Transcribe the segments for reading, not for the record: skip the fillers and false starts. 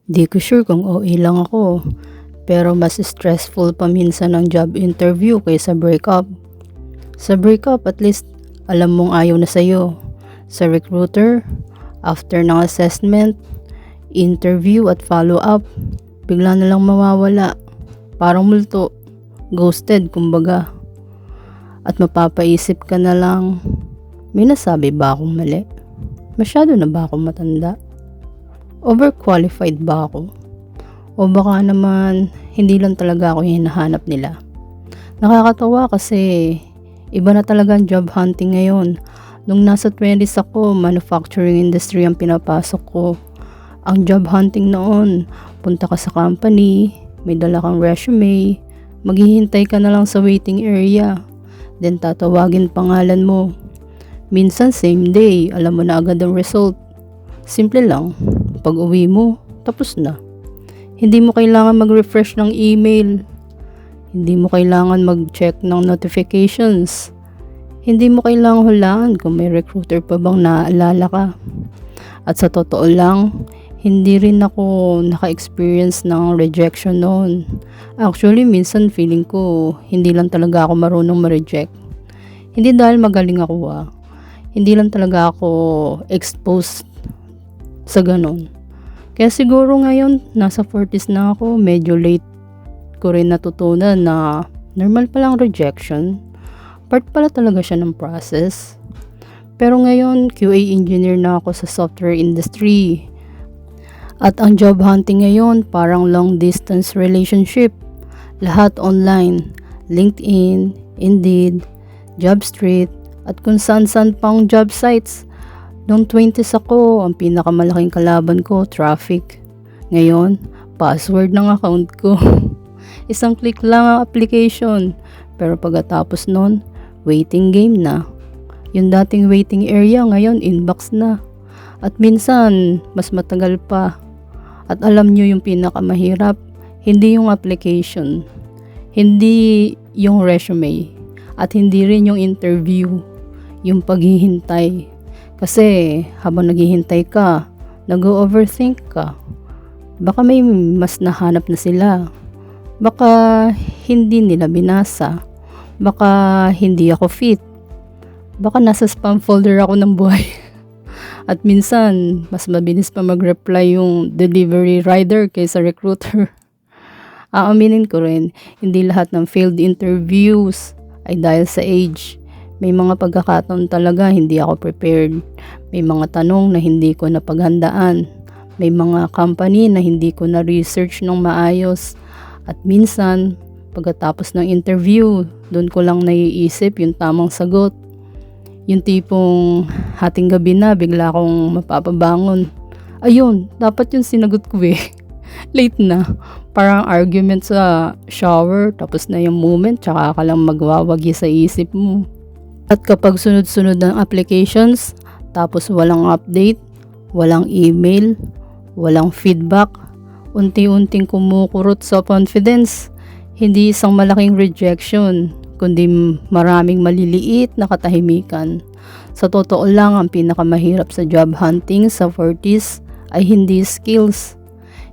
Di ko sure kung OA lang ako, pero mas stressful pa minsan ang job interview kaysa breakup. Sa breakup, at least alam mong ayaw na sa'yo. Sa recruiter, after ng assessment, interview at follow-up, bigla na lang mawawala. Parang multo, ghosted kumbaga. At mapapaisip ka na lang, may nasabi ba akong mali? Masyado na ba akong matanda? Overqualified ba ako? O baka naman, hindi lang talaga ako yung hinahanap nila. Nakakatawa kasi iba na talaga ang job hunting ngayon. Nung nasa 20s ako, manufacturing industry ang pinapasok ko. Ang job hunting noon, punta ka sa company, may dala kang resume, maghihintay ka na lang sa waiting area, then tatawagin pangalan mo. Minsan same day, alam mo na agad ang result. Simple lang, pag uwi mo, tapos na. Hindi mo kailangan mag-refresh ng email. Hindi mo kailangan mag-check ng notifications. Hindi mo kailangan hulaan kung may recruiter pa bang naaalala ka. At sa totoo lang, hindi rin ako naka-experience ng rejection noon. Actually, minsan feeling ko, hindi lang talaga ako marunong ma-reject. Hindi dahil magaling ako Hindi lang talaga ako exposed sa ganun. Kaya siguro ngayon, nasa 40s na ako, medyo late ko rin natutunan na normal palang rejection. Part pala talaga siya ng process. Pero ngayon, QA engineer na ako sa software industry. At ang job hunting ngayon, parang long distance relationship. Lahat online, LinkedIn, Indeed, JobStreet, at kung saan-saan pang job sites. Noong 20s ako, ang pinakamalaking kalaban ko, traffic. Ngayon, password ng account ko. Isang click lang ang application. Pero pagkatapos nun, waiting game na. Yung dating waiting area, ngayon inbox na. At minsan, mas matagal pa. At alam nyo yung pinakamahirap, hindi yung application. Hindi yung resume. At hindi rin yung interview. Yung paghihintay. Kasi habang naghihintay ka, nag-overthink ka. Baka may mas nahanap na sila. Baka hindi nila binasa. Baka hindi ako fit. Baka nasa spam folder ako ng buhay. At minsan, mas mabilis pa mag-reply yung delivery rider kaysa recruiter. Aaminin ko rin, hindi lahat ng failed interviews ay dahil sa age. May mga pagkakataon talaga hindi ako prepared. May mga tanong na hindi ko napaghandaan. May mga company na hindi ko na-research ng maayos. At minsan, pagkatapos ng interview, doon ko lang naiisip yung tamang sagot. Yung tipong hating gabi na, bigla akong mapapabangon. Ayun, dapat yung sinagot ko Late na. Parang argument sa shower, tapos na yung moment, tsaka ka lang magwawagi sa isip mo. At kapag sunod-sunod ng applications, tapos walang update, walang email, walang feedback, unti-unting kumukurot sa confidence. Hindi isang malaking rejection, kundi maraming maliliit na katahimikan. Sa totoo lang, ang pinakamahirap sa job hunting sa 40s ay hindi skills,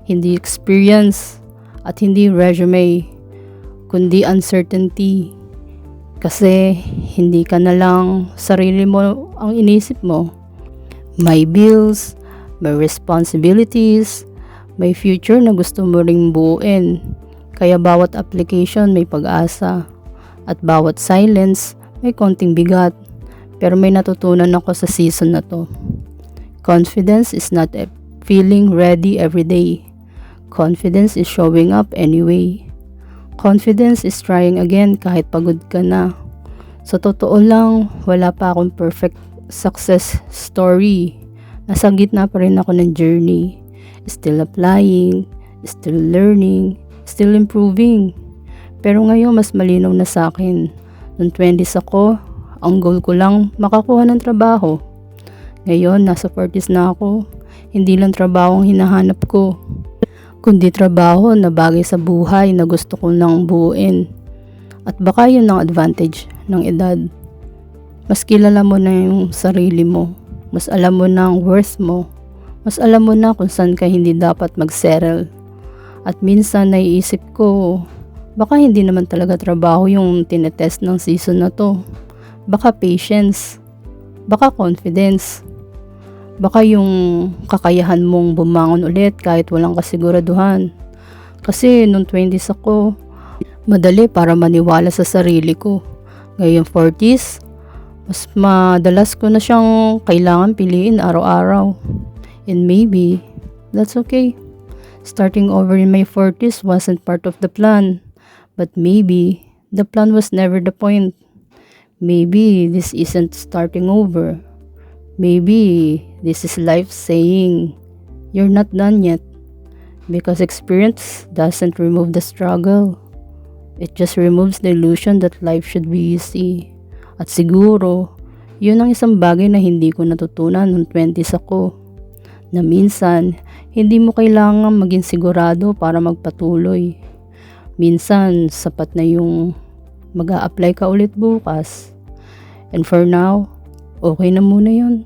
hindi experience, at hindi resume, kundi uncertainty. Kasi hindi ka na lang sarili mo ang inisip mo. May bills, may responsibilities, may future na gusto mo ring buuin. Kaya bawat application may pag-asa. At bawat silence may konting bigat. Pero may natutunan ako sa season na to. Confidence is not a feeling ready every day. Confidence is showing up anyway. Confidence is trying again kahit pagod ka na. Sa totoo lang, wala pa akong perfect success story. Nasa gitna pa rin ako ng journey. Still applying, still learning, still improving. Pero ngayon mas malinaw na sa akin. Noong 20s ako, ang goal ko lang makakuha ng trabaho. Ngayon, nasa 40s na ako. Hindi lang trabaho ang hinahanap ko, kundi trabaho na bagay sa buhay na gusto ko nang buuin. At baka yun ang advantage ng edad. Mas kilala mo na yung sarili mo. Mas alam mo na ang worth mo. Mas alam mo na kung saan ka hindi dapat mag-settle. At minsan naiisip ko, baka hindi naman talaga trabaho yung tinetest ng season na to. Baka patience, baka confidence, baka yung kakayahan mong bumangon ulit kahit walang kasiguraduhan. Kasi nung 20s ako, madali para maniwala sa sarili ko. Ngayong 40s, mas madalas ko na siyang kailangan piliin araw-araw. And maybe, that's okay. Starting over in my 40s wasn't part of the plan. But maybe, the plan was never the point. Maybe, this isn't starting over. Maybe, this is life saying, you're not done yet. Because experience doesn't remove the struggle. It just removes the illusion that life should be easy. At siguro, yun ang isang bagay na hindi ko natutunan nung 20s ako. Na minsan, hindi mo kailangan maging sigurado para magpatuloy. Minsan, sapat na yung mag-a-apply ka ulit bukas. And for now, okay na muna yun.